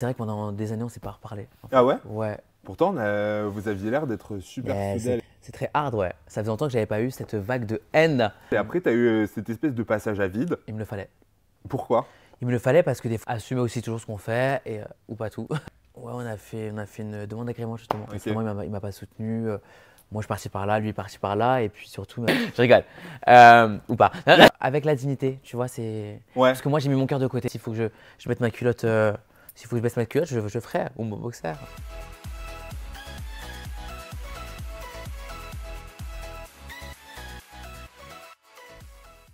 C'est vrai que pendant des années, on s'est pas reparlé. Ah ouais? Ouais. Pourtant, vous aviez l'air d'être super fidèles. C'est très hard, ouais. Ça faisait longtemps que j'avais pas eu cette vague de haine. Et après, tu as eu cette espèce de passage à vide. Il me le fallait. Pourquoi? Il me le fallait parce que des fois, assumer aussi toujours ce qu'on fait et, ou pas tout. Ouais, on a fait une demande d'agrément justement. Ok. Finalement, il m'a pas soutenu. Moi, je suis parti par là, lui est parti par là, et puis surtout, je rigole, ou pas. Avec la dignité, tu vois, c'est. Ouais. Parce que moi, j'ai mis mon cœur de côté. S'il faut que je mette ma culotte, s'il faut que je baisse ma culotte, je ferai, ou mon boxer.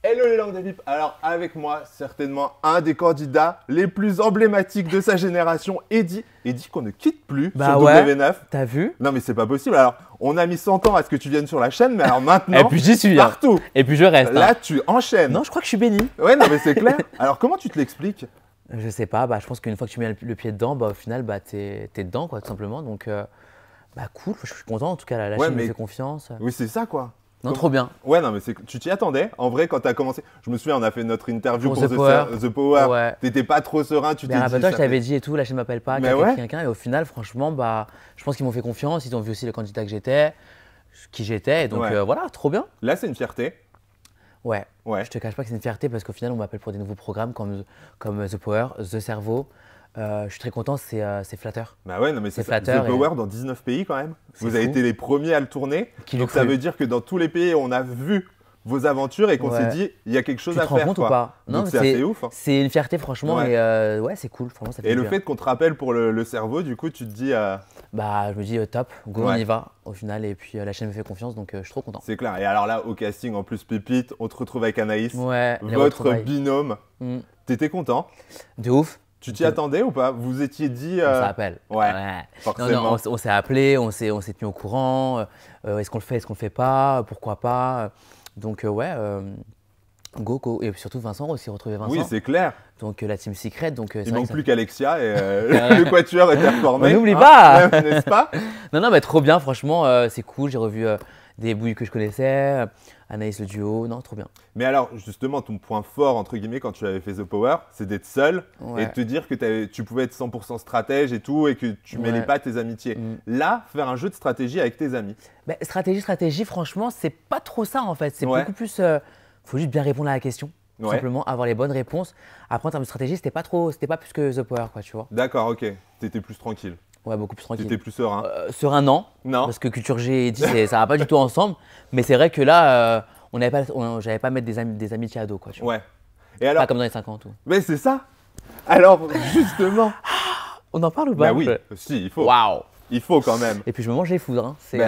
Hello les langues de VIP. Alors avec moi, certainement un des candidats les plus emblématiques de sa génération, Eddy. Eddy qu'on ne quitte plus sur Ouais, W9. t'as vu? Non mais c'est pas possible. Alors on a mis 100 ans à ce que tu viennes sur la chaîne, mais alors maintenant, Et puis j'y suis, hein. partout. Et puis je reste. Là Hein. tu enchaînes. Non, je crois que je suis béni. Ouais non mais c'est clair. Alors comment tu te l'expliques? Je sais pas, bah, je pense qu'une fois que tu mets le pied dedans, bah, au final, bah, t'es dedans, quoi, tout simplement. Donc, bah, cool, je suis content. En tout cas, la Ouais, chaîne me mais- fait confiance. Oui c'est ça quoi. Non, trop bien. Ouais non mais tu t'y attendais. En vrai quand t'as commencé, je me souviens on a fait notre interview Pour pour The Power. The Power. Ouais. T'étais pas trop serein, tu Mais t'es dit. rappelle-toi, je ça t'avais fait- dit et tout, la chaîne m'appelle pas, Mais quelqu'un, ouais. quelqu'un. Et au final, franchement, bah, je pense qu'ils m'ont fait confiance. Ils ont vu aussi le candidat que j'étais, qui j'étais. Et donc, Ouais. voilà, trop bien. Là c'est une fierté. Ouais. Ouais. Je te cache pas que c'est une fierté parce qu'au final, on m'appelle pour des nouveaux programmes comme The Power, The Cerveau. Je suis très content, c'est flatteur. Bah ouais, non mais C'est c'est ça. flatteur The Power dans 19 pays quand même. C'est Vous avez fou. été les premiers à le tourner. Qui Donc l'eût ça cru. veut dire que dans tous les pays, on a vu vos aventures et qu'on Ouais. s'est dit, il y a quelque chose Tu à te rends faire. compte quoi. ou pas? Donc mais c'est assez ouf. Hein. C'est une fierté, franchement. Ouais. Et ouais, c'est cool. Franchement, ça fait Et du le bien. fait qu'on te rappelle pour le cerveau, du coup, tu te dis, Bah, je me dis top, go, on Ouais. y va au final. Et puis la chaîne me fait confiance, donc je suis trop content. c'est clair. Et alors là, au casting, en plus, Pépite, on te retrouve avec Anaïs, Ouais, les votre retrouvailles. binôme. Mm. T'étais content? De ouf. Tu t'y attendais ou pas? Vous étiez dit, On s'appelle. ouais, Non, forcément. non, on s'est appelé, on s'est tenu au courant. Est-ce qu'on le fait, est-ce qu'on le fait pas? Pourquoi pas? Donc ouais, go, go. Et puis surtout Vincent aussi, retrouver Vincent. Oui, c'est clair. Donc la team secret. Donc c'est Il vrai manque que ça plus qu'Alexia et le quatuor était reformé. On n'oublie hein, pas. N'est-ce pas? Non, non, mais trop bien, franchement, c'est cool. J'ai revu des bouilles que je connaissais, Anaïs le duo, non, trop bien. Mais alors, justement, ton point fort, entre guillemets, quand tu avais fait The Power, c'est d'être seul Ouais. et de te dire que tu pouvais être 100% stratège et tout et que tu mêlais Ouais. pas tes amitiés. Mm. Là, faire un jeu de stratégie avec tes amis. Ben, stratégie, franchement, c'est pas trop ça en fait. C'est Ouais. beaucoup plus. Faut juste bien répondre à la question, tout Ouais. simplement, avoir les bonnes réponses. Après, en termes de stratégie, c'était pas plus que The Power, quoi, tu vois. D'accord, ok. T'étais plus tranquille. Ouais, beaucoup plus tranquille. T'étais plus serein. Sur un an, Non. parce que Culture G et Eddy, ça va pas du tout ensemble. Mais c'est vrai que là, j'avais pas à mettre des amitiés à dos, quoi. Tu vois. Ouais. Et alors, Pas comme dans les 50 ou. mais c'est ça. Alors, justement. On en parle ou pas? Bah oui, si, il faut. Waouh! Il faut quand même. Et puis je me mange les foudres. Hein. C'est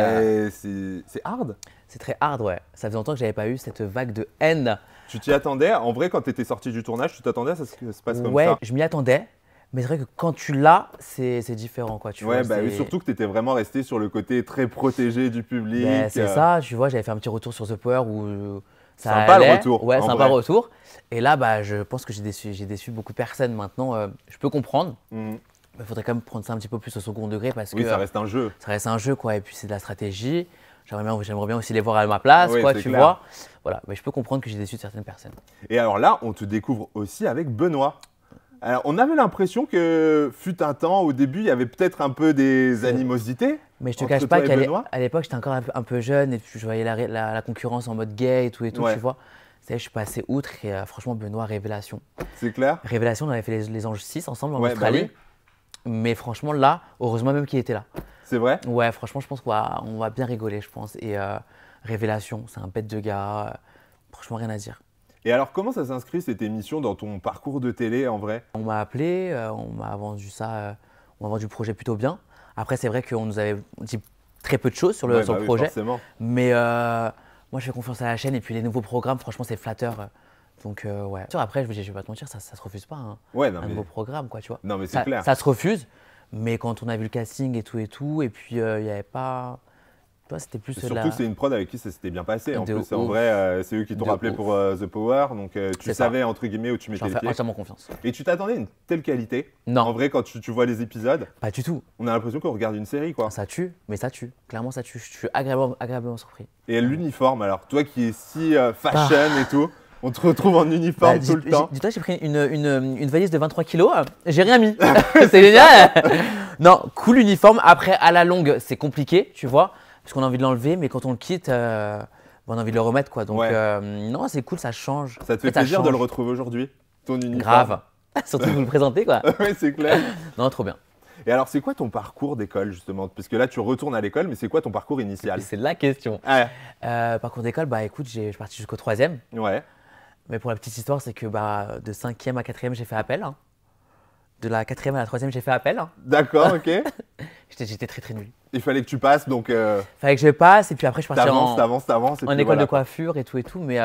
hard. C'est très hard, ouais. Ça faisait longtemps que j'avais pas eu cette vague de haine. Tu t'y attendais. En vrai, quand t'étais sorti du tournage, tu t'attendais à ce que ça se passe comme Ouais, ça. je m'y attendais. Mais c'est vrai que quand tu l'as, c'est différent, quoi. Tu Ouais, vois, bah oui, c'est- surtout que t'étais vraiment resté sur le côté très protégé du public. Ben, c'est ça, tu vois, j'avais fait un petit retour sur The Power où ça Sympa le allait. retour, Ouais, en sympa vrai. retour. Et là, bah, je pense que j'ai déçu beaucoup de personnes maintenant. Je peux comprendre, Mhm. mais il faudrait quand même prendre ça un petit peu plus au second degré parce Oui, que ça reste un jeu. ça reste un jeu, quoi. Et puis c'est de la stratégie. J'aimerais bien aussi les voir à ma place, Oui, quoi, c'est tu clair. vois. Voilà, mais je peux comprendre que j'ai déçu de certaines personnes. Et alors là, on te découvre aussi avec Benoît. Alors, on avait l'impression que, fut un temps, au début, il y avait peut-être un peu des animosités. Mais je te Entre cache toi pas et qu'à Benoît l'époque, j'étais encore un peu jeune et puis je voyais la concurrence en mode gay et tout, Ouais. tu vois. Ça y est, je suis passé outre et franchement, Benoît, révélation. C'est clair? Révélation, on avait fait les Anges 6 ensemble en Ouais, bah Australie. oui. Mais franchement, là, heureusement même qu'il était là. C'est vrai? Ouais, franchement, je pense on va bien rigoler, je pense. Et Révélation, c'est un bête de gars. Franchement, rien à dire. Et alors, comment ça s'inscrit cette émission dans ton parcours de télé en vrai? On m'a appelé, on m'a vendu ça, on m'a vendu le projet plutôt bien. Après, c'est vrai qu'on nous avait dit très peu de choses sur le, Ouais, sur bah le oui, projet. forcément. Mais moi, je fais confiance à la chaîne et puis les nouveaux programmes, franchement, c'est flatteur. Donc, ouais. Après, je vais pas te mentir, ça se refuse pas. Hein. Ouais, non, Un mais, nouveau programme, quoi, tu vois. non, mais c'est clair. Ça se refuse, mais quand on a vu le casting et tout, et puis il n'y avait pas. Toi, c'était plus Surtout la. que c'est une prod avec qui ça s'était bien passé. En De plus, en ouf. vrai, c'est eux qui t'ont De rappelé ouf. pour The Power. Donc, tu C'est ça. savais, entre guillemets, où tu mettais J'en les fais pieds. entièrement confiance. Et tu t'attendais à une telle qualité? Non. En vrai, quand tu vois les épisodes, Pas du tout. on a l'impression qu'on regarde une série, quoi. Ça tue, mais ça tue. Clairement, ça tue. Je suis agréablement surpris. Et l'uniforme, alors, toi qui es si fashion et tout, On te retrouve en uniforme tout le temps. Dis-toi, j'ai pris une valise de 23 kilos, j'ai rien mis. C'est génial. Non, cool uniforme. Après, à la longue, c'est compliqué, tu vois, parce qu'on a envie de l'enlever, mais quand on le quitte, on a envie de le remettre, quoi. Donc, non, c'est cool, ça change. Ça te fait plaisir de le retrouver aujourd'hui, ton uniforme? Grave. Surtout vous le présenter, quoi. Oui, c'est clair. Non, trop bien. Et alors, c'est quoi ton parcours d'école, justement? Parce que là, tu retournes à l'école, mais c'est quoi ton parcours initial? C'est la question. Ouais. Parcours d'école, bah écoute, je suis parti jusqu'au 3e. Ouais. Mais pour la petite histoire, c'est que bah, de 5e à 4e, j'ai fait appel. Hein. De la 4e à la 3e, j'ai fait appel. Hein. D'accord, ok. J'étais très très nul. Il fallait que tu passes, donc. Fallait que je passe, et puis après, je suis parti t'avances. En école de coiffure et tout, mais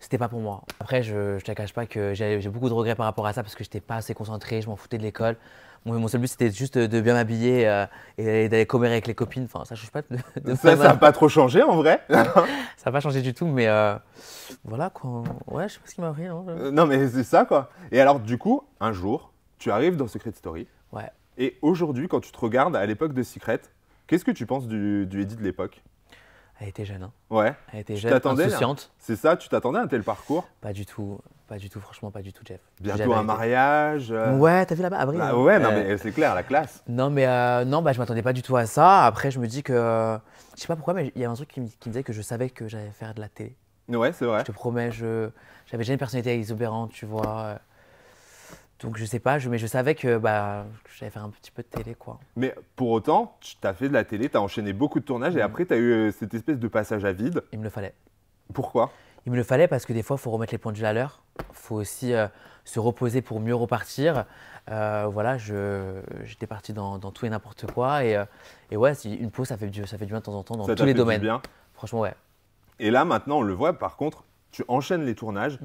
c'était pas pour moi. Après, je te cache pas que j'ai beaucoup de regrets par rapport à ça parce que j'étais pas assez concentré, je m'en foutais de l'école. Mon seul but, c'était juste de bien m'habiller et d'aller commérer avec les copines. Enfin, ça change pas de ça n'a pas trop changé en vrai. Ça n'a pas changé du tout, mais voilà quoi. Ouais, je sais pas ce qui m'a pris. Non, mais c'est ça quoi. Et alors, du coup, un jour, tu arrives dans Secret Story. Ouais. Et aujourd'hui, quand tu te regardes à l'époque de Secret, qu'est-ce que tu penses du Eddy de l'époque? Elle était jeune. Hein. Ouais. Elle était jeune, insouciante. C'est ça, tu t'attendais à un tel parcours? Pas du tout, franchement, pas du tout, Jeff. Bientôt un mariage. Ouais, t'as vu là-bas, Avril. Bah, ouais, non, mais c'est clair, la classe. Non, mais non, bah, je m'attendais pas du tout à ça. Après, je me dis que. Je sais pas pourquoi, mais il y a un truc qui me disait que je savais que j'allais faire de la télé. Ouais, c'est vrai. Je te promets, j'avais déjà une personnalité exubérante, tu vois. Donc, je sais pas, mais je savais que bah, j'allais faire un petit peu de télé, quoi. Mais pour autant, tu as fait de la télé, tu as enchaîné beaucoup de tournages et après, tu as eu cette espèce de passage à vide. Il me le fallait. Pourquoi? Il me le fallait parce que des fois, il faut remettre les pendules à l'heure. Il faut aussi se reposer pour mieux repartir. Voilà, j'étais parti dans tout et n'importe quoi. Et ouais, une pause, ça fait du bien de temps en temps dans tous les domaines. Bien. Franchement, ouais. Et là, maintenant, on le voit, par contre, tu enchaînes les tournages.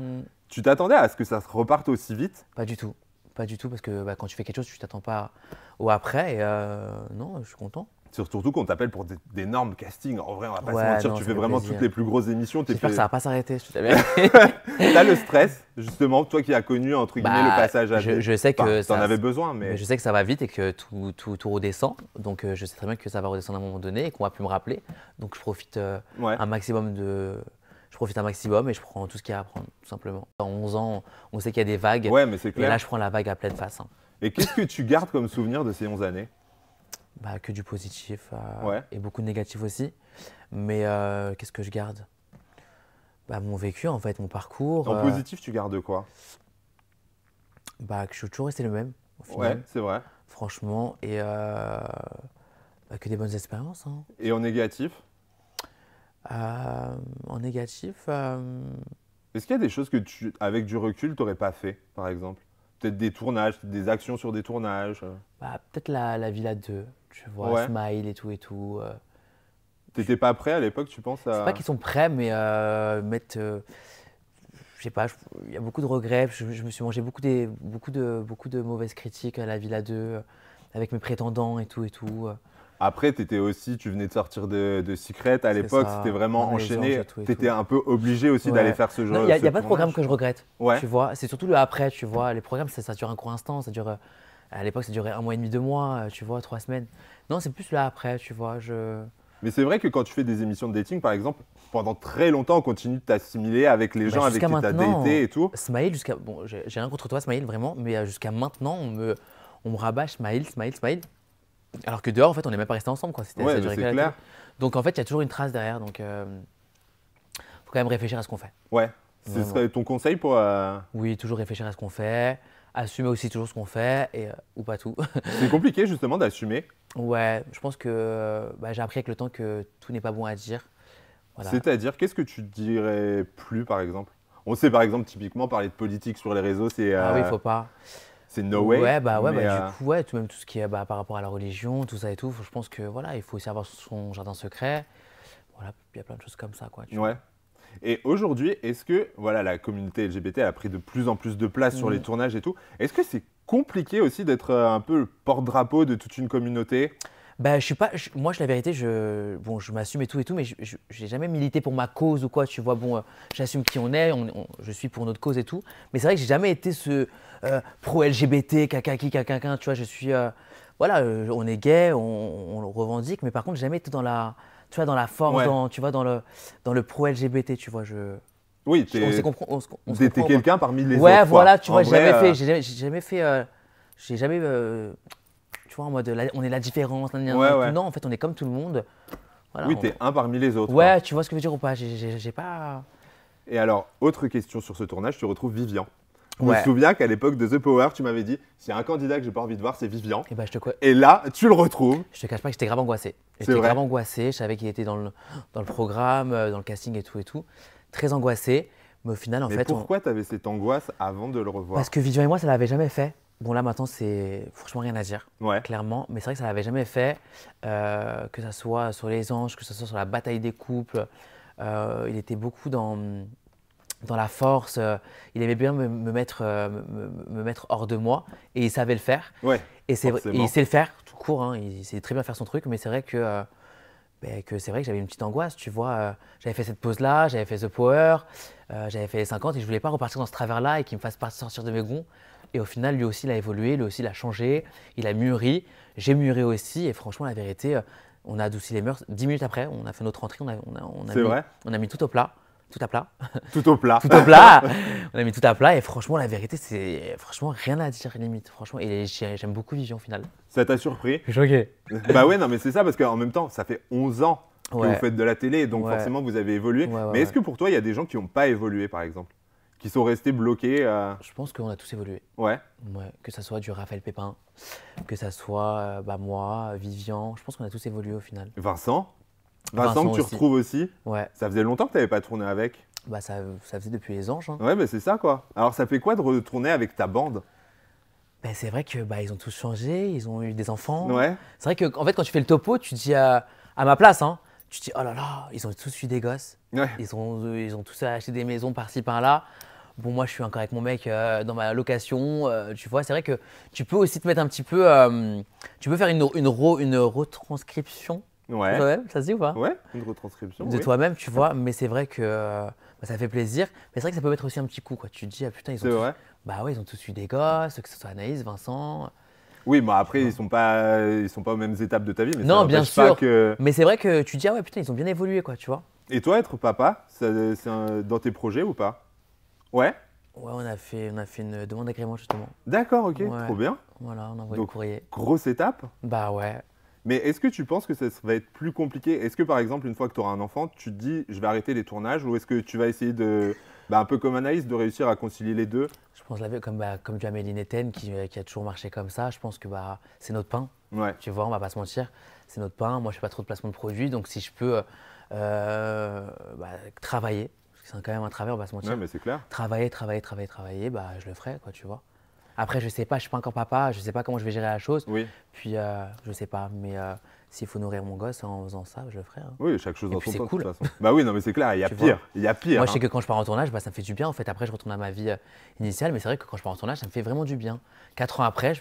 Tu t'attendais à ce que ça se reparte aussi vite? Pas du tout. Pas du tout, parce que bah, quand tu fais quelque chose, tu t'attends pas au après. Et non, je suis content. Surtout qu'on t'appelle pour d'énormes castings. En vrai, on va pas se mentir, tu fais vraiment toutes les plus grosses émissions. J'espère que ça va pas s'arrêter. T'as le stress, justement, toi qui as connu, entre guillemets, le passage à vide. Je sais que t'en avais besoin, mais je sais que ça va vite et que tout redescend. Donc, je sais très bien que ça va redescendre à un moment donné et qu'on va plus me rappeler. Donc, je profite un maximum Je profite un maximum et je prends tout ce qu'il y a à prendre, tout simplement. En 11 ans, on sait qu'il y a des vagues. Ouais, mais c'est clair. Et là, je prends la vague à pleine face. Hein. Et qu'est-ce que tu gardes comme souvenir de ces 11 années? Bah, que du positif et beaucoup de négatif aussi. Mais qu'est-ce que je garde? Bah, mon vécu, en fait, mon parcours. En positif, tu gardes quoi? Bah, que je suis toujours resté le même, au final. Ouais, c'est vrai. Franchement, et que des bonnes expériences. Hein. Et en négatif? En négatif. Est-ce qu'il y a des choses que avec du recul, tu n'aurais pas fait, par exemple? Peut-être des tournages, des actions sur des tournages? Bah, peut-être la Villa 2, tu vois, Smile et tout. T'étais pas prêt à l'époque, tu penses? C'est pas qu'ils sont prêts, mais mettre. Je sais pas, il y a beaucoup de regrets. Je me suis mangé beaucoup de mauvaises critiques à la Villa 2, avec mes prétendants et tout. Après, tu venais de sortir de Secret à l'époque, c'était vraiment enchaîné. Tu étais un peu obligé aussi d'aller faire ce genre de Il n'y a pas de programme que je regrette, tu vois. C'est surtout le après, tu vois. Les programmes, ça dure un court instant, à l'époque, ça durait 1 mois et demi, 2 mois, tu vois, 3 semaines. Non, c'est plus le après, tu vois. Mais c'est vrai que quand tu fais des émissions de dating, par exemple, pendant très longtemps, on continue de t'assimiler avec les gens avec qui tu as daté et tout. Smile, bon, j'ai rien contre toi, Smile, vraiment, mais jusqu'à maintenant, on me rabâche Smile. Alors que dehors, en fait, on n'est même pas resté ensemble. Ouais, c'est clair. Donc, en fait, il y a toujours une trace derrière. Donc, faut quand même réfléchir à ce qu'on fait. Ouais. Ce serait ton conseil pour… Oui, toujours réfléchir à ce qu'on fait. Assumer aussi toujours ce qu'on fait, ou pas tout. C'est compliqué, justement, d'assumer. Ouais, je pense que j'ai appris avec le temps que tout n'est pas bon à dire. Voilà. C'est-à-dire, qu'est-ce que tu dirais plus, par exemple? On sait, par exemple, typiquement, parler de politique sur les réseaux, c'est… Ah oui, il faut pas. C'est no way. Ouais, du coup, même tout ce qui est par rapport à la religion, tout ça et tout, je pense que voilà, il faut aussi avoir son jardin secret. Voilà, il y a plein de choses comme ça, quoi. Ouais. Et aujourd'hui, est-ce que voilà, la communauté LGBT a pris de plus en plus de place sur les tournages et tout? Est-ce que c'est compliqué aussi d'être un peu le porte-drapeau de toute une communauté? Bah, je suis pas. Moi, la vérité, je m'assume et tout, mais je n'ai jamais milité pour ma cause ou quoi. Tu vois, bon, j'assume qui on est, je suis pour notre cause et tout. Mais c'est vrai que j'ai jamais été ce pro-LGBT, caca, tu vois. Je suis. Voilà, on est gay, on le revendique, mais par contre, j'ai jamais été dans la. Tu vois, dans la force, tu vois, dans le pro-LGBT, tu vois. Oui, on se t'es comprend. quelqu'un parmi les autres. Ouais, voilà, quoi. tu vois, En vrai, j'ai jamais, tu vois, en mode, on est la différence. ouais, ouais. Non, en fait, on est comme tout le monde. Voilà. Oui, t'es un parmi les autres. Quoi. Ouais, tu vois ce que je veux dire ou pas? J'ai pas. Et alors, autre question sur ce tournage, tu retrouves Vivian. Je me Ouais. souviens qu'à l'époque de The Power, tu m'avais dit, s'il y a un candidat que j'ai pas envie de voir, c'est Vivian. Et bah, Et là, tu le retrouves. je te cache pas que j'étais grave angoissé. C'est J'étais vrai. grave angoissé. Je savais qu'il était dans le programme, dans le casting et tout et tout. Très angoissé. Mais au final, en Mais fait, pourquoi t'avais cette angoisse avant de le revoir? parce que Vivian et moi, ça l'avait jamais fait. Bon, là, maintenant, c'est franchement rien à dire. Ouais. Clairement, mais c'est vrai que ça l'avait jamais fait, que ça soit sur les anges, que ce soit sur la bataille des couples. Il était beaucoup dans la force. Il aimait bien me mettre hors de moi et il savait le faire. Ouais. Et Forcément. il sait le faire tout court. Hein, il sait très bien faire son truc, mais c'est vrai que c'est vrai que j'avais une petite angoisse. Tu vois, j'avais fait cette pause-là, j'avais fait The Power, j'avais fait les 50 et je voulais pas repartir dans ce travers-là et qu'il me fasse pas sortir de mes gonds. Et au final, lui aussi, il a évolué, lui aussi, il a changé, il a mûri. J'ai mûri aussi. Et franchement, la vérité, on a adouci les mœurs. 10 minutes après, on a fait notre entrée, C'est vrai. on a mis tout au plat. Tout à plat. Tout au plat. Tout au plat. On a mis tout à plat. Et franchement, la vérité, c'est franchement rien à dire, limite. Franchement, et j'aime beaucoup Vivian au final. Ça t'a surpris? Je suis choqué. Bah ouais, non, mais c'est ça, parce qu'en même temps, ça fait 11 ans que Ouais. vous faites de la télé, donc Ouais. forcément, vous avez évolué. Ouais, ouais, Mais est-ce ouais. que pour toi, il y a des gens qui n'ont pas évolué, par exemple? Qui sont restés bloqués Je pense qu'on a tous évolué. Ouais. Ouais, que ça soit du Raphaël Pépin, que ça soit moi, Vivian, je pense qu'on a tous évolué au final. Vincent? Vincent Que tu aussi. retrouves aussi. Ouais, Ça faisait longtemps que tu n'avais pas tourné avec. bah ça faisait depuis les anges. Hein. Ouais, bah c'est ça, quoi. Alors, ça fait quoi de retourner avec ta bande? Ben, c'est vrai que ils ont tous changé, ils ont eu des enfants. Ouais. C'est vrai que en fait, quand tu fais le topo, tu te dis à ma place, hein, tu te dis oh là là, ils ont tous eu des gosses, Ouais. ils ont tous acheté des maisons par-ci par-là. Bon, moi, je suis encore avec mon mec dans ma location, tu vois. C'est vrai que tu peux aussi te mettre un petit peu, tu peux faire une retranscription de Ouais. toi-même, ça se dit ou pas? Ouais, une retranscription. De oui. toi-même, tu vois. Mais c'est vrai que ça fait plaisir. Mais c'est vrai que ça peut mettre aussi un petit coup, quoi. Tu te dis ah putain, C'est vrai. bah ouais, ils ont tous eu des gosses, que ce soit Anaïs, Vincent. Oui, mais après, ils sont pas aux mêmes étapes de ta vie. Mais Non, ça bien n'empêche pas sûr. que... Mais c'est vrai que tu te dis ah ouais putain, ils ont bien évolué, quoi, tu vois. Et toi, être papa, c'est dans tes projets ou pas? Ouais. Ouais, on a fait une demande d'agrément justement. D'accord, ok, Ouais. trop bien. Voilà, on a envoyé Donc, le courrier. Grosse étape. Bah ouais. Mais est-ce que tu penses que ça va être plus compliqué? Est-ce que par exemple, une fois que tu auras un enfant, tu te dis je vais arrêter les tournages ou est-ce que tu vas essayer de, un peu comme Anaïs, de réussir à concilier les deux? Je pense comme du Amélie Netten qui a toujours marché comme ça. Je pense que c'est notre pain. Ouais, Tu vois, on va pas se mentir. C'est notre pain. Moi, je fais pas trop de placement de produits, donc si je peux travailler, parce que c'est quand même un travail, on va pas se mentir. ouais mais c'est clair. Travailler, bah je le ferai, quoi, tu vois. Après, je sais pas, je suis pas encore papa, je sais pas comment je vais gérer la chose. Oui, Puis, je sais pas, mais s'il faut nourrir mon gosse en faisant ça, je le ferai. Hein. oui, chaque chose Et dans puis, son c'est temps cool. de toute façon. Bah oui, non mais c'est clair, il y a Tu pire. vois. Il y a pire. Moi, je sais hein. que quand je pars en tournage, ça me fait du bien. En fait, après, je retourne à ma vie initiale, mais c'est vrai que quand je pars en tournage, ça me fait vraiment du bien. 4 ans après,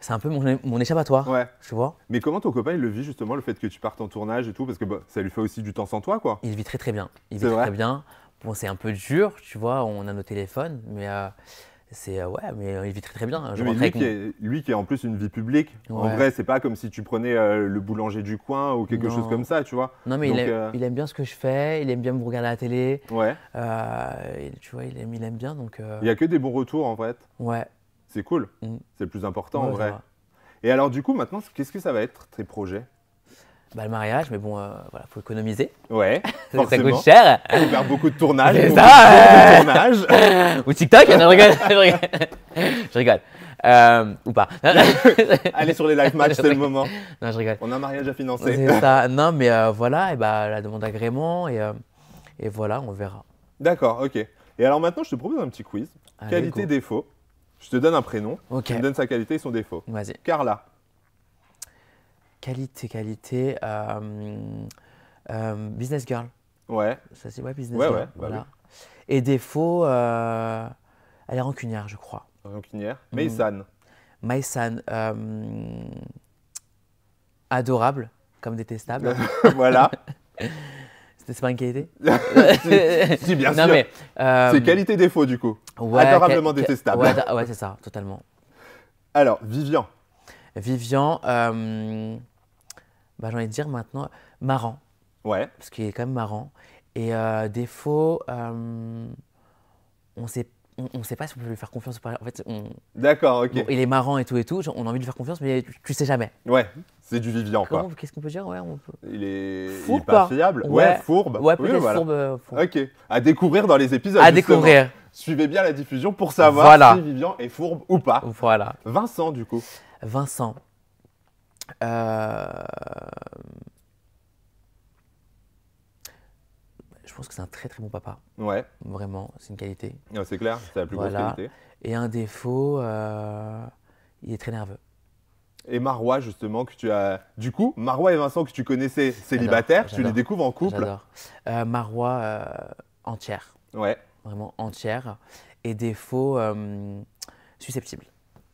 c'est un peu mon échappatoire. Ouais. Tu vois. Mais comment ton copain il le vit justement, le fait que tu partes en tournage et tout? Parce que bah, ça lui fait aussi du temps sans toi, quoi. Il vit très très bien. Il C'est vit vrai très bien. Bon, c'est un peu dur, tu vois. On a nos téléphones, mais mais il vit très très bien. Je Mais rentre lui avec lui qui est en plus une vie publique, en Ouais. vrai, c'est pas comme si tu prenais le boulanger du coin ou quelque chose Non. comme ça, tu vois. Non, mais Donc, il aime bien ce que je fais. Il aime bien me regarder à la télé. Ouais. Tu vois, il aime bien. Donc, Il n'y a que des bons retours en fait. ouais. C'est cool. Mm. C'est le plus important en Ouais, ça vrai. va. Et alors du coup, maintenant, qu'est-ce que ça va être tes projets? Bah, le mariage, mais bon, voilà, faut économiser. Ouais, Ça forcément. coûte cher. Faut faire beaucoup de tournages. C'est beaucoup ça, de tournages. Ou TikTok, je rigole. Je rigole. Ou pas. Allez sur les live match, c'est le moment. Non, je rigole. On a un mariage à financer. C'est ça. Non, mais voilà, et bah, la demande d'agrément, et voilà, on verra. D'accord, ok. Et alors maintenant, je te propose un petit quiz. Allez, Qualité, go. défaut. Je te donne un prénom. Ok. Tu me donnes sa qualité et son défaut. Vas-y. Carla. Qualité. Business girl. Ouais. Ça, c'est business Ouais, girl. ouais, bah voilà. Et défaut, elle est rancunière, je crois. Rancunière. Mm. Maysan. Maïsan, adorable, comme détestable. Voilà. C'est pas une qualité? Si, bien Non, sûr. mais, C'est qualité, défaut du coup. ouais, adorablement détestable. Ouais, c'est ça, totalement. Alors, Vivian. Vivian, j'ai envie de dire maintenant, marrant, Ouais. parce qu'il est quand même marrant. Et défaut, on sait, on sait pas si on peut lui faire confiance ou pas. En fait, D'accord, ok. bon, il est marrant et tout, genre, on a envie de lui faire confiance, mais tu sais jamais. Ouais, c'est du Vivian, quoi. Qu'est-ce qu'on peut dire? Ouais, on peut. Il est Fourbe, pas quoi. fiable. Ouais. Ouais, fourbe. Ouais, Oui, peut-être voilà. fourbe. Ok. À découvrir dans les épisodes. À justement. découvrir. Suivez bien la diffusion pour savoir Voilà. si Vivian est fourbe ou pas. Voilà. Vincent, du coup. Vincent. Je pense que c'est un très très bon papa. Ouais, Vraiment, c'est une qualité. c'est clair, c'est la plus grosse Voilà. qualité. Et un défaut, il est très nerveux. Et Marois, justement, que tu as. Du coup, Marois et Vincent, que tu connaissais célibataires, tu les j'adore. découvres en couple. J'adore. Marois, entière. Ouais, Vraiment entière. Et défaut, susceptible.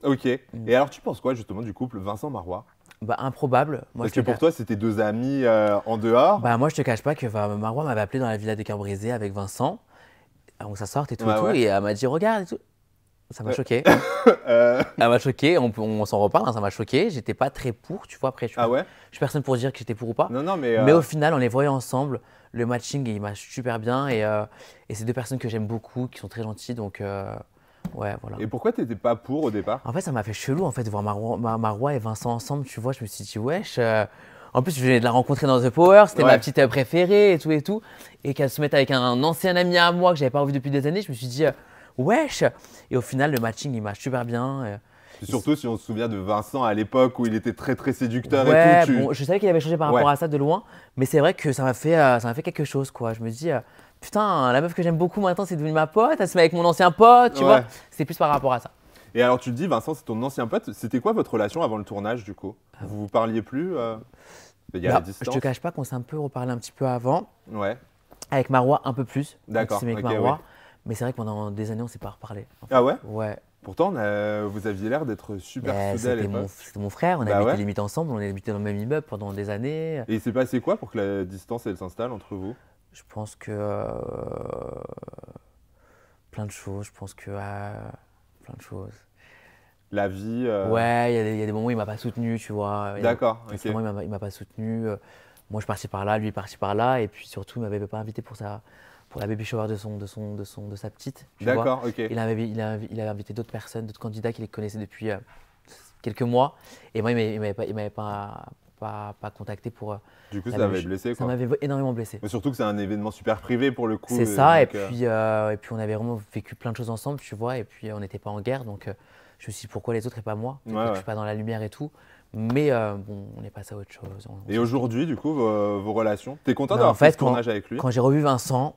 ok. Et alors, tu penses quoi, justement, du couple Vincent-Marois? Bah, improbable. Moi, Parce je que te pour toi, c'était deux amis en dehors. Bah, moi, je te cache pas que Marois m'avait appelé dans la villa des Cœurs Brisés avec Vincent. On ça sorte et tout, Ouais, ouais. et elle m'a dit regarde et tout. Ça m'a choqué. Euh, Elle m'a choqué, on s'en reparle, hein, ça m'a choqué. J'étais pas très pour, tu vois. Après, Ah ouais? je suis personne pour dire que j'étais pour ou pas. Non, non, mais. Mais au final, on les voyait ensemble. Le matching, il marche super bien. Et c'est deux personnes que j'aime beaucoup, qui sont très gentilles. Donc, ouais, voilà. Et pourquoi t'étais pas pour au départ? En fait, ça m'a fait chelou en fait, de voir Marois et Vincent ensemble. Tu vois, je me suis dit, wesh. En plus, je venais de la rencontrer dans The Power. C'était Ouais. ma petite préférée et tout et tout. Et qu'elle se mette avec un ancien ami à moi que j'avais pas revu depuis des années. Je me suis dit, wesh. Et au final, le matching, il marche super bien. Et surtout si on se souvient de Vincent à l'époque où il était très très séducteur Ouais, et tout. bon, je savais qu'il avait changé par rapport Ouais. à ça de loin, mais c'est vrai que ça m'a fait quelque chose, quoi. Je me dis, putain, la meuf que j'aime beaucoup maintenant, c'est devenue ma pote, elle se met avec mon ancien pote, tu Ouais. vois. C'est plus par rapport à ça. Et alors, tu te dis, Vincent, c'est ton ancien pote. C'était quoi votre relation avant le tournage, du coup? Vous vous parliez plus il y a la Bah, je distance. te cache pas qu'on s'est un peu reparlé un petit peu avant, Ouais. avec Marois un peu plus. D'accord, C'est avec ok, Marois, ouais. mais c'est vrai que pendant des années, on s'est pas reparlé. En fait. Ah ouais? Ouais. Pourtant, vous aviez l'air d'être super soudés à l'époque. C'était mon frère, on Bah habitait ouais. limite ensemble, on habitait dans le même immeuble pendant des années. Et il s'est passé quoi pour que la distance elle s'installe entre vous? Je pense que plein de choses, je pense que plein de choses. La vie. Ouais, il y a des moments où il m'a pas soutenu, tu vois. D'accord, ok. Récemment, il m'a pas soutenu. Moi, je suis parti par là, lui est parti par là. Et puis surtout, il m'avait pas invité pour la baby shower de sa petite. Tu vois. D'accord, ok. Il avait invité d'autres personnes, d'autres candidats qui les connaissaient depuis quelques mois. Et moi, il m'avait pas contacté pour. Du coup, la ça baby avait shower. blessé Ça quoi. m'avait énormément blessé. Mais surtout que c'est un événement super privé pour le coup. C'est ça, donc, et puis on avait vraiment vécu plein de choses ensemble, tu vois, et puis on n'était pas en guerre, donc je me suis dit pourquoi les autres et pas moi, peut-être Ouais, que ouais. je suis pas dans la lumière et tout, mais bon, on est passé à autre chose. Et aujourd'hui, du coup, vos relations. T'es content Mais d'avoir en fait fait, ce tournage avec lui? quand j'ai revu Vincent,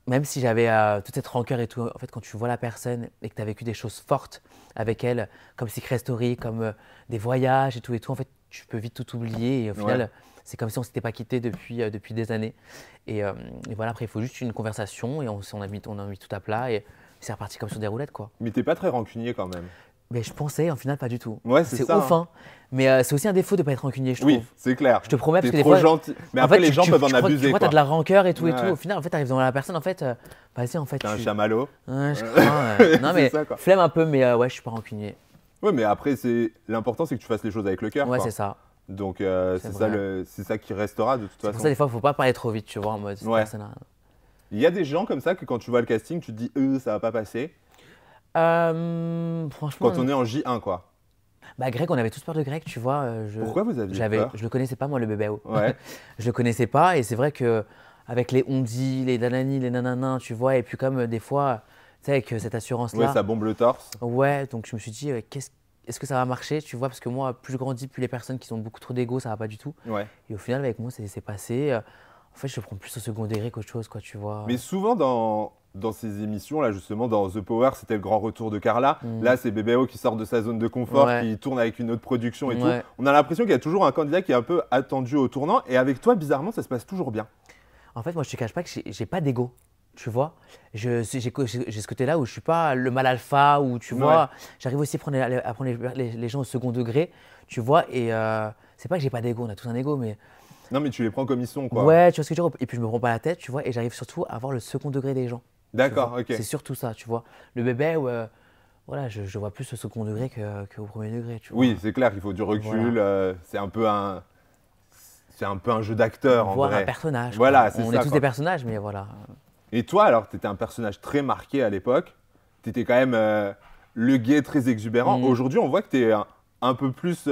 même si j'avais toute cette rancœur et tout, en fait, quand tu vois la personne et que tu as vécu des choses fortes avec elle, comme Secret Story, comme des voyages et tout, en fait, tu peux vite tout oublier et au final, Ouais. c'est comme si on ne s'était pas quitté depuis des années. Et voilà, après, il faut juste une conversation et on a mis tout à plat et c'est reparti comme sur des roulettes, quoi. Mais t'es pas très rancunier quand même. Mais je pensais, en final, pas du tout. Ouais, c'est ça, ouf, hein. Mais c'est aussi un défaut de ne pas être rancunier, je Oui, trouve. c'est clair. Je te promets, parce T'es que des trop fois. gentil. Mais En après, fait, les gens peuvent en tu crois, abuser. tu quoi. as de la rancœur et tout et tout. Ouais. Au final, en fait, tu arrives devant la personne, en fait, vas-y, en fait. T'es un tu- chamallow. Ouais, je crois. Non, C'est mais ça, quoi. flemme un peu, mais ouais, je suis pas rancunier. Ouais, mais après, l'important, c'est que tu fasses les choses avec le cœur. Ouais, quoi. c'est ça. Donc, C'est c'est ça qui restera de toute C'est pour façon. ça, des fois, il faut pas parler trop vite, tu vois, en mode. cette Ouais. personne-là. Il y a des gens comme ça que quand tu vois le casting, tu te dis, ça va pas passer. Franchement. Quand on est en J1, quoi. Bah, Greg, on avait tous peur de Greg, tu vois. Pourquoi vous aviez peur? Je le connaissais pas, moi, le bébé. Ouais. Je le connaissais pas, et c'est vrai que avec les on-dit, les nanani, les nanana, tu vois, et puis comme des fois, tu sais, avec cette assurance-là. Ouais, ça bombe le torse. Ouais, donc je me suis dit, est-ce que ça va marcher, tu vois, parce que moi, plus je grandis, plus les personnes qui ont beaucoup trop d'ego, ça va pas du tout. Ouais. Et au final, avec moi, c'est passé. En fait, je le prends plus au second degré qu'autre chose, quoi, tu vois. Mais souvent dans ces émissions, là justement, dans The Power, c'était le grand retour de Carla. Là, c'est Bébéo qui sort de sa zone de confort, Ouais. qui tourne avec une autre production et Ouais. tout. On a l'impression qu'il y a toujours un candidat qui est un peu attendu au tournant. Et avec toi, bizarrement, ça se passe toujours bien. En fait, moi, je te cache pas que j'ai pas d'ego, tu vois. J'ai ce côté-là où je suis pas le mal alpha, où tu vois, j'arrive aussi à prendre les gens au second degré, tu vois. Et c'est pas que j'ai pas d'ego, on a tous un ego, mais Non, mais tu les prends comme ils sont, quoi. ouais, tu vois ce que je veux dire. Et puis je me prends pas la tête, tu vois. Et j'arrive surtout à voir le second degré des gens. tu D'accord, vois. ok. C'est surtout ça, tu vois. Le bébé, voilà, je vois plus au second degré qu'au premier degré, tu vois. Oui, c'est clair, il faut du recul. Voilà. C'est un peu un. c'est un peu un jeu d'acteur en voir vrai. un personnage. Voilà, quoi. c'est On ça, est tous quoi. des personnages, mais voilà. Et toi, alors, tu étais un personnage très marqué à l'époque. Tu étais quand même le gay très exubérant. Mm. Aujourd'hui, on voit que tu es un peu plus.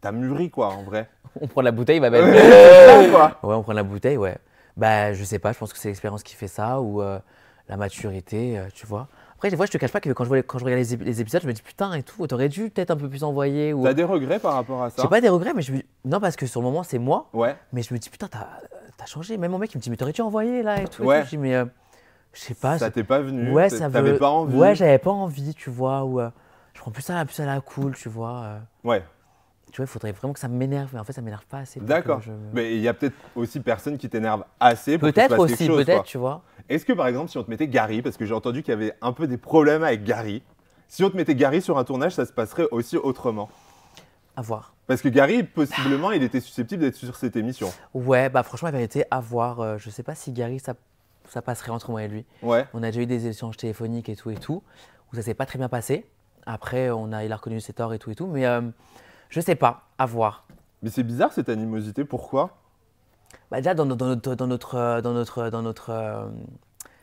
T'as mûri, quoi, en vrai. On prend la bouteille, ma belle. C'est ça, quoi. Ouais, on prend la bouteille, ouais. Bah, je sais pas, je pense que c'est l'expérience qui fait ça ou la maturité, tu vois. Après, des fois, je te cache pas que quand je regarde les épisodes, je me dis putain et tout, t'aurais dû peut-être un peu plus envoyer. Ou... T'as des regrets par rapport à ça? J'ai pas des regrets, mais non, parce que sur le moment, c'est moi. Ouais. Mais je me dis putain, t'as changé. Même mon mec, il me dit, mais t'aurais dû envoyer là et tout. Ouais. Et tout. Je dis, mais je sais pas. Ça t'est pas venu? Ouais, ça T'avais veut... pas envie? Ouais, j'avais pas envie, tu vois. Ou, je prends plus à la cool, tu vois. Ouais. Tu vois, il faudrait vraiment que ça m'énerve. Mais en fait, ça m'énerve pas assez. pour D'accord. que je- Mais il y a peut-être aussi personne qui t'énerve assez pour qu'il se Peut-être passe quelque aussi, chose, peut-être, quoi. tu vois. Est-ce que par exemple, si on te mettait Gary, parce que j'ai entendu qu'il y avait un peu des problèmes avec Gary, si on te mettait Gary sur un tournage, ça se passerait aussi autrement? À voir. Parce que Gary, possiblement, il était susceptible d'être sur cette émission. Ouais, bah franchement, la vérité, à voir. Je sais pas si Gary, ça passerait entre moi et lui. Ouais. On a déjà eu des échanges téléphoniques et tout, où ça s'est pas très bien passé. Après, il a reconnu ses torts et tout, mais je sais pas, à voir. Mais c'est bizarre cette animosité, pourquoi? Bah déjà, dans notre tu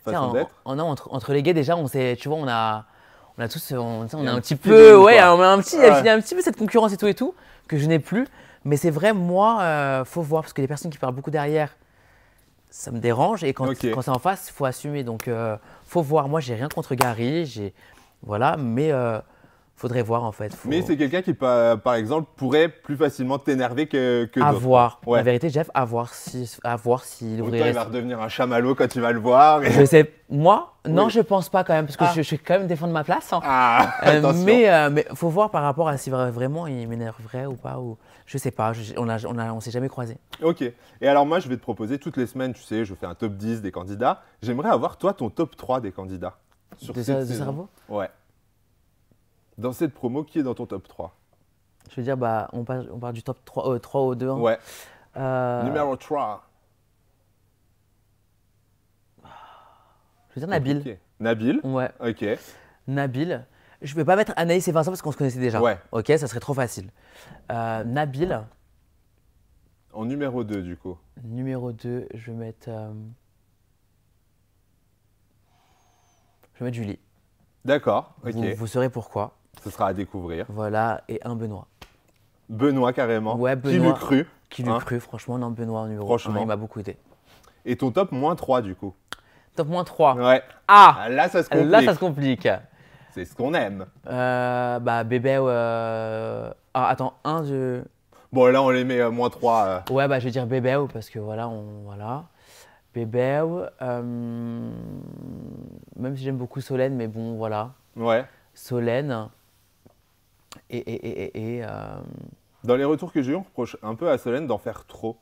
sais, Façon d'être? non, entre les gays, déjà, tu vois, on a tous, on Il y a a un un petit petit peu, feeling, ouais, quoi. on a un petit, Ouais. il y a un petit peu cette concurrence et tout, que je n'ai plus. Mais c'est vrai, moi, faut voir, parce que les personnes qui parlent beaucoup derrière, ça me dérange. Et quand Ok. c'est en face, il faut assumer. Donc, faut voir. Moi, j'ai rien contre Gary, voilà, mais faudrait voir en fait. Mais c'est quelqu'un qui, par exemple, pourrait plus facilement t'énerver que à d'autres. voir. Ouais. La vérité, Jeff, à voir s'il Autant ouvrirait. il va redevenir un chamallow quand tu vas le voir. Je sais, moi, non, Oui. je pense pas quand même, parce que Ah. je suis quand même défendre ma place. Hein. Ah, attention. Mais faut voir par rapport à si vraiment il m'énerverait ou pas. Ou, je sais pas, on s'est jamais croisés. Ok. Et alors moi, je vais te proposer toutes les semaines, tu sais, je fais un top 10 des candidats. J'aimerais avoir, toi, ton top 3 des candidats. Sur De cette de saison. cerveau. Ouais. Dans cette promo, qui est dans ton top 3? Je veux dire, bah, on part du top 3 au 2. Hein. Ouais. Euh, Numéro 3. Je veux dire Nabil. Compliqué. Nabil. Ouais, Ok. Nabil. Je ne vais pas mettre Anaïs et Vincent parce qu'on se connaissait déjà. Ouais. Ok, ça serait trop facile. Nabil, En numéro 2, du coup. numéro 2, je vais mettre Julie. D'accord. Ok. Vous saurez pourquoi. Ce sera à découvrir. Voilà, et un Benoît. Benoît, carrément. Ouais, Qui l'eût Benoît. cru? Qui l'eût Hein. cru, franchement, non, Benoît en numéro Franchement. 1, il m'a beaucoup aidé. Et ton top moins 3, du coup. Top moins 3. Ouais. Ah, Ah, là, ça se complique. là, ça se complique. C'est ce qu'on aime. Bah, bébé, ah, attends, un de. Bon, là, on les met moins 3. Ouais, bah, je vais dire bébé parce que voilà, voilà. Bébé, même si j'aime beaucoup Solène, mais bon, voilà. Ouais. Solène Dans les retours que j'ai eu, on reproche un peu à Solène d'en faire trop.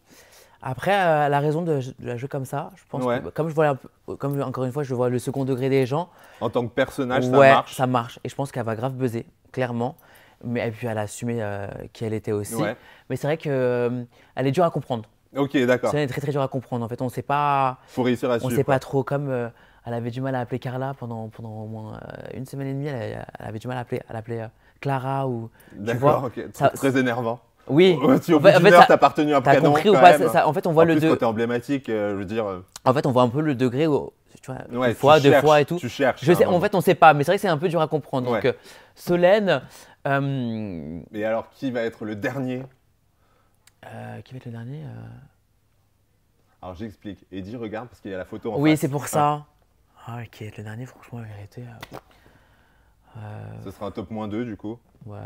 Après, la raison de la jouer comme ça, je pense Ouais. que comme je vois, comme encore une fois, je vois le second degré des gens, En tant que personnage, ouais, ça marche. ça marche. Et je pense qu'elle va grave buzzer, clairement. Mais et puis elle a assumé qui elle était aussi. Ouais. Mais c'est vrai que elle est dure à comprendre. Ok, d'accord. Solène est très très dure à comprendre. En fait, on sait pas. Faut réussir à On suivre. sait pas trop, comme elle avait du mal à appeler Carla pendant au moins une semaine et demie, elle avait du mal à l'appeler Clara ou tu vois. D'accord, ok. ça- Très énervant. Oui. Si au En bout fait, d'une heure, ça- t'as pas retenu un T'as prénom. compris ou quand pas même. en fait, on voit En le plus, deux. quand t'es emblématique, je veux dire. En fait, on voit un peu le degré où tu vois, Ouais, une fois, tu deux cherches, fois et tout. Tu cherches. Je à un sais, en moment. fait, on sait pas, mais c'est vrai que c'est un peu dur à comprendre. Donc, Ouais. Solène, Et alors, qui va être le dernier? qui va être le dernier Alors, j'explique. Eddie, regarde, parce qu'il y a la photo en Oui, face. c'est pour ça. Ah, qui va être le dernier, franchement, la vérité. Ce sera un top moins 2, du coup. Ouais,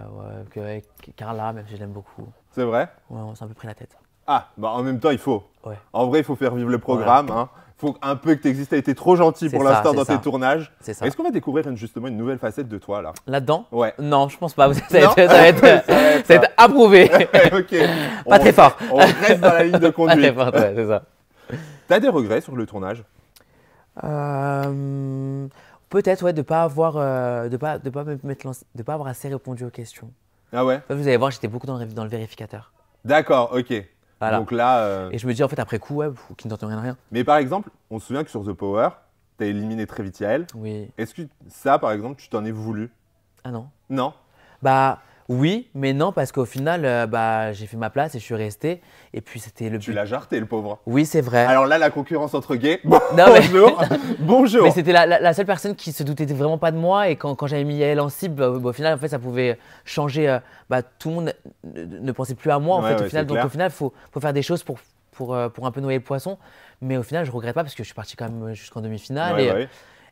avec Carla, même si je l'aime beaucoup. C'est vrai? Ouais, on s'est un peu pris la tête. Ah, bah en même temps, il faut. Ouais. En vrai, il faut faire vivre le programme. Hein. Faut un peu que tu existes. Tu as été trop gentil C'est pour ça, l'instant c'est dans ça. tes tournages. C'est ça. Est-ce qu'on va découvrir justement une nouvelle facette de toi là? Là-dedans Ouais. Non, je pense pas. Ça Non va être approuvé. Ok. Pas très fort. On reste dans la ligne de Pas très conduite. fort, ouais, c'est ça. T'as des regrets sur le tournage? Peut-être, ouais, de pas avoir, de pas avoir assez répondu aux questions. Ah ouais? Vous allez voir, j'étais beaucoup dans le vérificateur. D'accord, ok. Voilà. Donc là. Et je me dis, en fait, après coup, ouais, qui ne tente rien à rien. Mais par exemple, on se souvient que sur The Power, t'as éliminé très vite Yael. Oui. Est-ce que ça, par exemple, tu t'en es voulu? Ah non. Non? Bah, Oui, mais non, parce qu'au final, bah, j'ai fait ma place et je suis resté. Et puis c'était le Tu but. l'as jarté, le pauvre. Oui, c'est vrai. Alors là, la concurrence entre gays. Non, mais- Bonjour. Bonjour. Mais c'était la seule personne qui se doutait vraiment pas de moi. Et quand j'avais mis elle en cible, au final, en fait, ça pouvait changer. Bah, tout le monde ne pensait plus à moi. En Ouais, fait, ouais, au final. c'est Donc, clair. au final, faut faire des choses pour un peu noyer le poisson. Mais au final, je regrette pas parce que je suis parti quand même jusqu'en demi-finale. Ouais, et, ouais.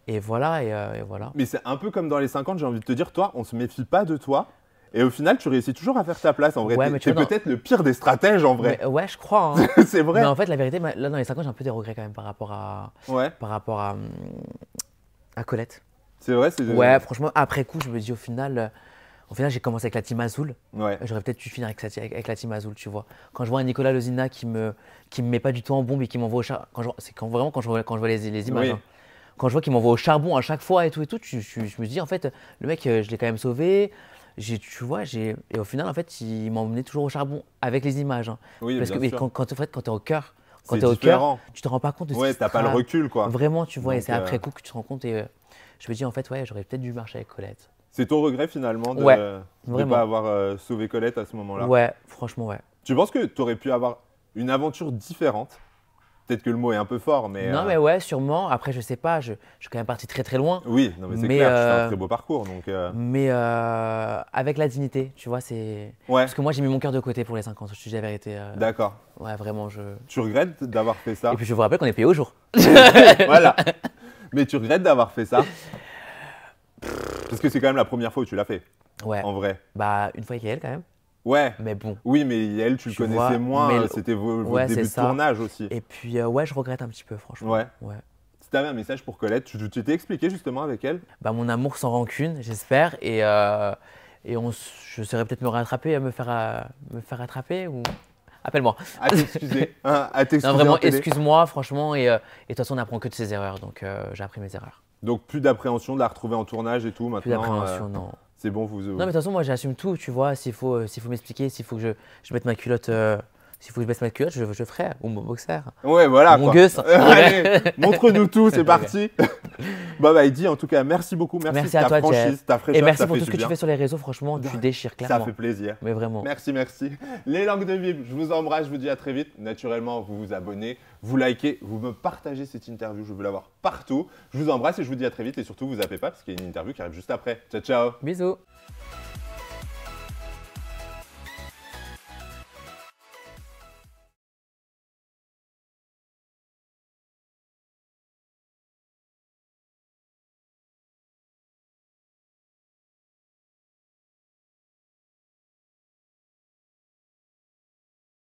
et voilà. Et voilà. Mais c'est un peu comme dans les 50, j'ai envie de te dire, toi, on se méfie pas de toi. Et au final, tu réussis toujours à faire ta place. En vrai, Ouais, t'es mais tu t'es vois, peut-être le pire des stratèges, en vrai. Mais, ouais, je crois. Hein. C'est vrai. Mais en fait, la vérité, là, dans les 5 ans, j'ai un peu des regrets quand même Ouais, par rapport à Colette. c'est vrai. C'est... Ouais, franchement, après coup, je me dis au final, j'ai commencé avec la team Azul. Ouais. J'aurais peut-être dû finir avec la team Azul, tu vois. Quand je vois un Nicolas Lozina qui me met pas du tout en bombe et qui m'envoie au charbon, vraiment quand je vois les images. Oui. Hein. Quand je vois qu'il m'envoie au charbon à chaque fois et tout, je me dis en fait, le mec, je l'ai quand même sauvé. Tu vois, et au final, en fait, il m'emmenait toujours au charbon avec les images. Hein. Oui, Parce que bien mais sûr. quand t'es au cœur, C'est différent. tu te rends pas compte de ce Ouais, qui se t'as pas le trame. recul, quoi. Vraiment, tu vois, et Donc, c'est après coup que tu te rends compte. Et je me dis, en fait, ouais, j'aurais peut-être dû marcher avec Colette. C'est ton regret, finalement, de Ouais, ne vraiment. pas avoir sauvé Colette à ce moment-là. Ouais, franchement, ouais. Tu penses que tu aurais pu avoir une aventure différente? Peut-être que le mot est un peu fort, mais... Non, mais ouais, sûrement. Après, je sais pas, je suis quand même parti très très loin. Oui, non, mais c'est Mais, clair, tu fais un très beau parcours, donc... Mais avec la dignité, tu vois, c'est. Ouais, Parce que moi, j'ai mis mon cœur de côté pour les 5 ans, je te dis la vérité. d'accord. Ouais, vraiment, Tu regrettes d'avoir fait ça? Et puis, je vous rappelle qu'on est payé au jour. Voilà. Mais tu regrettes d'avoir fait ça? Parce que c'est quand même la première fois où tu l'as fait, Ouais. en vrai. Bah, une fois avec elle, quand même. Ouais. Mais bon. Oui, mais elle, tu le Tu connaissais vois, moins, mais c'était vos ouais, débuts c'est de ça. tournage aussi. Et puis, ouais, je regrette un petit peu, franchement. Ouais. Ouais. Si tu avais un message pour Colette, tu t'es expliqué justement avec elle? Bah, mon amour sans rancune, j'espère. Je saurais peut-être me rattraper, me faire rattraper ou. Appelle-moi. À t'excuser. Hein, à t'excuser Non, vraiment, en télé. excuse-moi, franchement. Et de toute façon, on n'apprend que de ses erreurs. Donc, j'ai appris mes erreurs. Donc plus d'appréhension de la retrouver en tournage et tout maintenant. Plus d'appréhension, non. C'est bon, vous. Non, mais de toute façon, moi, j'assume tout, tu vois. S'il faut m'expliquer, s'il faut que je mette ma culotte, s'il faut que je baisse ma culotte, je ferai. Ou mon boxer. Ouais, voilà. Mon quoi. Gus. Allez, montre-nous tout, c'est parti. Bah, Eddie, en tout cas, merci beaucoup. Merci, Merci de à ta toi, franchise, Jeff. ta fraîcheur. Et merci ça pour fait tout du ce que tu bien. fais sur les réseaux, franchement, tu déchires Ça clairement. fait plaisir. Mais vraiment. Merci, merci. Les langues de Bible, je vous embrasse, je vous dis à très vite. Naturellement, vous vous abonnez, vous likez, vous me partagez cette interview, je veux l'avoir partout. Je vous embrasse et je vous dis à très vite et surtout, vous zappez pas parce qu'il y a une interview qui arrive juste après. Ciao, ciao. Bisous.